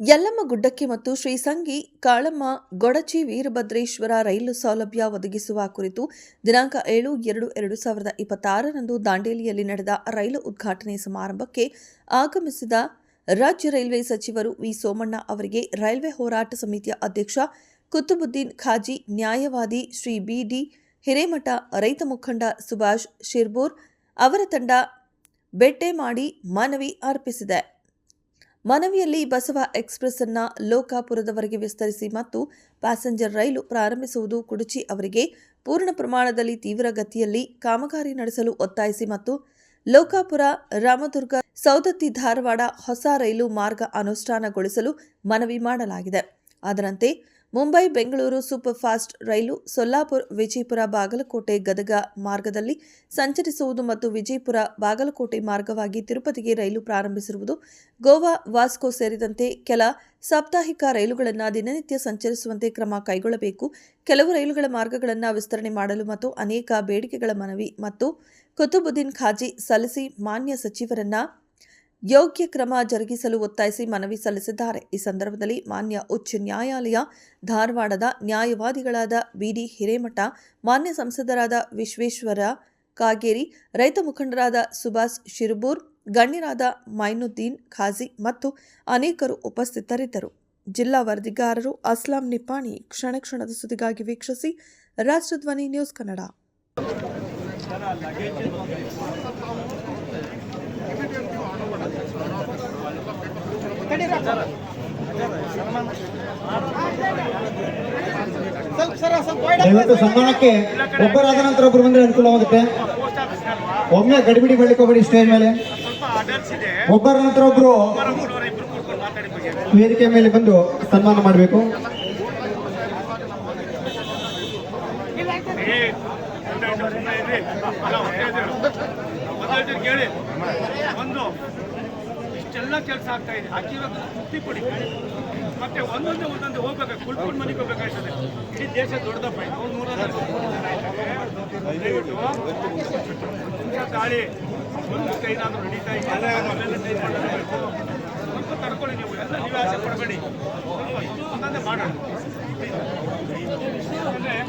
ಯಲ್ಲಮ್ಮ ಗುಡ್ಡಕ್ಕೆ ಮತ್ತು ಶ್ರೀಸಂಗಿ ಕಾಳಮ್ಮ ಗೊಡಚಿ ವೀರಭದ್ರೇಶ್ವರ ರೈಲು ಸೌಲಭ್ಯ ಒದಗಿಸುವ ಕುರಿತು ದಿನಾಂಕ 7/2/2026ರಂದು ದಾಂಡೇಲಿಯಲ್ಲಿ ನಡೆದ ರೈಲು ಉದ್ಘಾಟನೆ ಸಮಾರಂಭಕ್ಕೆ ಆಗಮಿಸಿದ ರಾಜ್ಯ ರೈಲ್ವೆ ಸಚಿವರು ವಿ ಸೋಮಣ್ಣ ಅವರಿಗೆ ರೈಲ್ವೆ ಹೋರಾಟ ಸಮಿತಿಯ ಅಧ್ಯಕ್ಷ ಕುತುಬುದ್ದೀನ್ ಖಾಜಿ, ನ್ಯಾಯವಾದಿ ಶ್ರೀ ಬಿ.ಡಿ. ಹಿರೇಮಠ, ರೈತ ಮುಖಂಡ ಸುಭಾಷ್ ಶಿರ್ಬೂರ್ ಅವರ ತಂಡ ಭೇಟಿ ಮಾಡಿ ಮನವಿ ಅರ್ಪಿಸಿದೆ. ಮನವಿಯಲ್ಲಿ ಬಸವ ಎಕ್ಸ್‌ಪ್ರೆಸ್ ಅನ್ನು ಲೋಕಾಪುರದವರೆಗೆ ವಿಸ್ತರಿಸಿ ಮತ್ತು ಪ್ಯಾಸೆಂಜರ್ ರೈಲು ಪ್ರಾರಂಭಿಸುವುದು, ಕುಡಚಿ ಅವರಿಗೆ ಪೂರ್ಣ ಪ್ರಮಾಣದಲ್ಲಿ ತೀವ್ರಗತಿಯಲ್ಲಿ ಕಾಮಗಾರಿ ನಡೆಸಲು ಒತ್ತಾಯಿಸಿ ಮತ್ತು ಲೋಕಾಪುರ, ರಾಮದುರ್ಗ, ಸೌದತ್ತಿ, ಧಾರವಾಡ ಹೊಸ ರೈಲು ಮಾರ್ಗ ಅನುಷ್ಠಾನಗೊಳಿಸಲು ಮನವಿ ಮಾಡಲಾಗಿದೆ. ಅದರಂತೆ ಮುಂಬೈ ಬೆಂಗಳೂರು ಸೂಪರ್ ಫಾಸ್ಟ್ ರೈಲು ಸೊಲ್ಲಾಪುರ, ವಿಜಯಪುರ, ಬಾಗಲಕೋಟೆ, ಗದಗ ಮಾರ್ಗದಲ್ಲಿ ಸಂಚರಿಸುವುದು ಮತ್ತು ವಿಜಯಪುರ, ಬಾಗಲಕೋಟೆ ಮಾರ್ಗವಾಗಿ ತಿರುಪತಿಗೆ ರೈಲು ಪ್ರಾರಂಭಿಸಿರುವುದು, ಗೋವಾ, ವಾಸ್ಕೋ ಸೇರಿದಂತೆ ಕೆಲ ಸಾಪ್ತಾಹಿಕ ರೈಲುಗಳನ್ನು ದಿನನಿತ್ಯ ಸಂಚರಿಸುವಂತೆ ಕ್ರಮ ಕೈಗೊಳ್ಳಬೇಕು. ಕೆಲವು ರೈಲುಗಳ ಮಾರ್ಗಗಳನ್ನು ವಿಸ್ತರಣೆ ಮಾಡಲು ಮತ್ತು ಅನೇಕ ಬೇಡಿಕೆಗಳ ಮನವಿ ಮತ್ತು ಕುತುಬುದ್ದೀನ್ ಖಾಜಿ ಸಲ್ಲಿಸಿ ಮಾನ್ಯ ಸಚಿವರನ್ನ ಯೋಗ್ಯ ಕ್ರಮ ಜರುಗಿಸಲು ಒತ್ತಾಯಿಸಿ ಮನವಿ ಸಲ್ಲಿಸಿದ್ದಾರೆ. ಈ ಸಂದರ್ಭದಲ್ಲಿ ಮಾನ್ಯ ಉಚ್ಚ ನ್ಯಾಯಾಲಯ ಧಾರವಾಡದ ನ್ಯಾಯವಾದಿಗಳಾದ ಬಿ.ಡಿ. ಹಿರೇಮಠ, ಮಾನ್ಯ ಸಂಸದರಾದ ವಿಶ್ವೇಶ್ವರ ಕಾಗೇರಿ, ರೈತ ಮುಖಂಡರಾದ ಸುಭಾಷ್ ಶಿರ್ಬೂರ್, ಗಣ್ಯರಾದ ಮೈನುದ್ದೀನ್ ಖಾಜಿ ಮತ್ತು ಅನೇಕರು ಉಪಸ್ಥಿತರಿದ್ದರು. ಜಿಲ್ಲಾ ವರದಿಗಾರರು ಅಸ್ಲಾಂ ನಿಪಾಣಿ. ಕ್ಷಣ ಕ್ಷಣದ ಸುದ್ದಿಗಾಗಿ ವೀಕ್ಷಿಸಿ ರಾಷ್ಟ್ರಧ್ವನಿ ನ್ಯೂಸ್ ಕನ್ನಡ. ದಯವಿಟ್ಟು ಸನ್ಮಾನಕ್ಕೆ ಒಬ್ಬರಾದ ನಂತರ ಒಬ್ಬರು ಬಂದ್ರೆ ಅನುಕೂಲವಾಗುತ್ತೆ. ಒಮ್ಮೆ ಗಡಿಬಿಡಿ ಮಾಡ್ಲಿಕ್ಕೆ ಹೋಗ್ಬೇಡಿ. ಸ್ಟೇಜ್ ಮೇಲೆ ಒಬ್ಬರ ನಂತರ ಒಬ್ರು ವೇದಿಕೆ ಮೇಲೆ ಬಂದು ಸನ್ಮಾನ ಮಾಡಬೇಕು. ಇಷ್ಟೆಲ್ಲ ಕೆಲಸ ಆಗ್ತಾ ಇದೆ, ಹಾಕಿರೋದು ತೃಪ್ತಿ ಪಡಿ. ಮತ್ತೆ ಒಂದೊಂದು ಹೋಗ್ಬೇಕು, ಕುಳ್ಕೊಂಡು ಮನೆಗೆ ಹೋಗ್ಬೇಕಾಗ್ತದೆ. ಇಡೀ ದೇಶ ದೊಡ್ಡದಪ್ಪ, ದಾಳಿ ಒಂದು ಕೈನಾದ್ರೂ ನಡೀತಾ ಇದೆ. ಸ್ವಲ್ಪ ತಡ್ಕೊಳ್ಳಿ, ನೀವು ಎಲ್ಲ ನೀವು ಆಸೆ ಪಡಬೇಡಿ, ಒಂದೊಂದೇ ಮಾಡೋಣ.